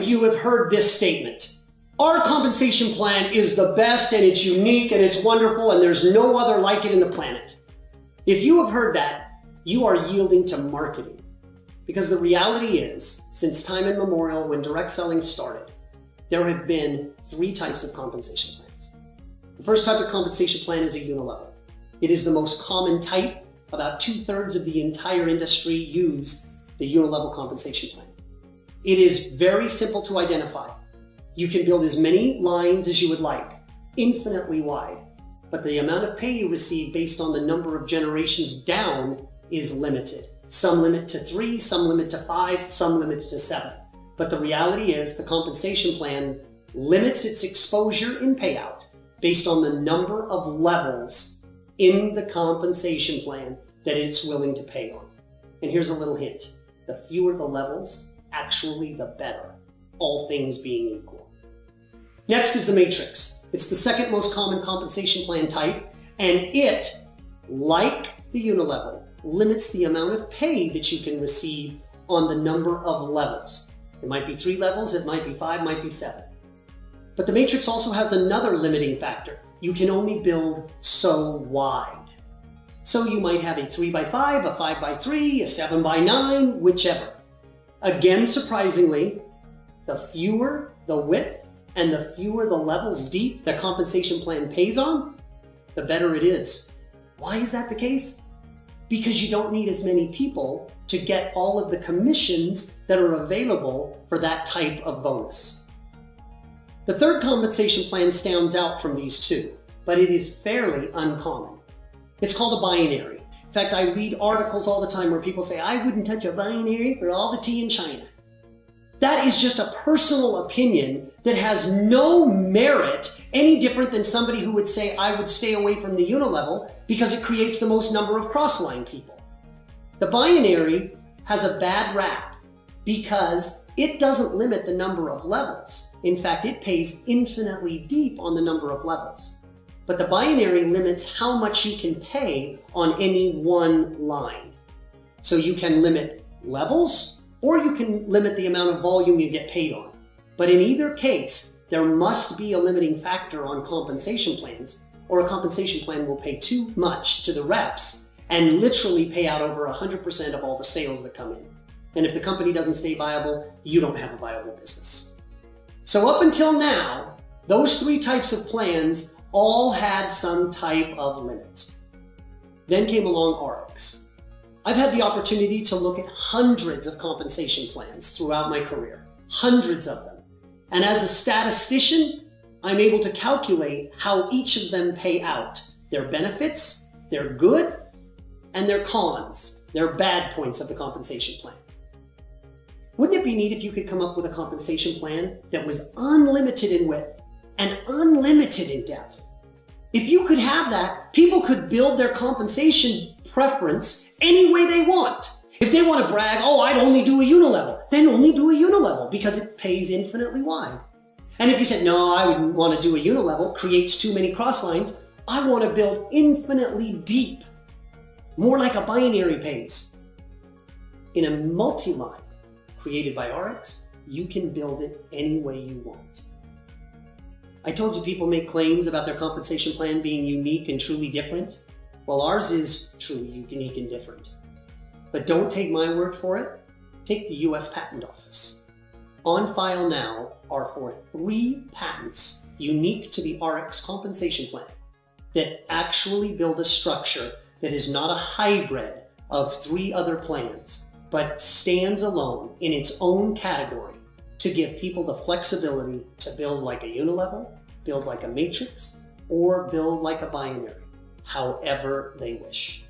you have heard this statement. Our compensation plan is the best and it's unique and it's wonderful and there's no other like it in the planet. If you have heard that, you are yielding to marketing. Because the reality is, since time immemorial when direct selling started, there have been 3 types of compensation plans. The first type of compensation plan is a unilevel. It is the most common type. About 2/3 of the entire industry use the unilevel compensation plan. It is very simple to identify. You can build as many lines as you would like, infinitely wide, but the amount of pay you receive based on the number of generations down is limited. Some limit to 3, some limit to 5, some limit to 7. But the reality is the compensation plan limits its exposure in payout based on the number of levels in the compensation plan that it's willing to pay on. And here's a little hint. The fewer the levels, actually the better, all things being equal. Next is the matrix. It's the second most common compensation plan type, and it, like the unilevel, limits the amount of pay that you can receive on the number of levels. It might be 3 levels, it might be 5, might be 7. But the matrix also has another limiting factor. You can only build so wide. So you might have a 3x5, a 5x3, a 7x9, whichever. Again, surprisingly, the fewer the width and the fewer the levels deep the compensation plan pays on, the better it is. Why is that the case? Because you don't need as many people to get all of the commissions that are available for that type of bonus. The third compensation plan stands out from these 2, but it is fairly uncommon. It's called a binary. In fact, I read articles all the time where people say, I wouldn't touch a binary for all the tea in China. That is just a personal opinion that has no merit, any different than somebody who would say, I would stay away from the unilevel because it creates the most number of cross-line people. The binary has a bad rap because it doesn't limit the number of levels. In fact, it pays infinitely deep on the number of levels. But the binary limits how much you can pay on any one line. So you can limit levels, or you can limit the amount of volume you get paid on. But in either case, there must be a limiting factor on compensation plans, or a compensation plan will pay too much to the reps and literally pay out over 100% of all the sales that come in. And if the company doesn't stay viable, you don't have a viable business. So up until now, those 3 types of plans all had some type of limit. Then came along Ariix. I've had the opportunity to look at hundreds of compensation plans throughout my career, hundreds of them. And as a statistician, I'm able to calculate how each of them pay out, their benefits, their good, and their cons, their bad points of the compensation plan. Wouldn't it be neat if you could come up with a compensation plan that was unlimited in width and unlimited in depth? If you could have that, people could build their compensation preference any way they want. If they want to brag, oh, I'd only do a unilevel, then only do a unilevel because it pays infinitely wide. And if you said, no, I wouldn't want to do a unilevel, creates too many cross lines, I want to build infinitely deep, more like a binary pays. In a multi-line created by Ariix, you can build it any way you want. I told you people make claims about their compensation plan being unique and truly different. Well, ours is truly unique and different. But don't take my word for it. Take the US Patent Office. On file now are for 3 patents unique to the Ariix compensation plan that actually build a structure that is not a hybrid of 3 other plans, but stands alone in its own category to give people the flexibility to build like a unilevel, build like a matrix, or build like a binary, however they wish.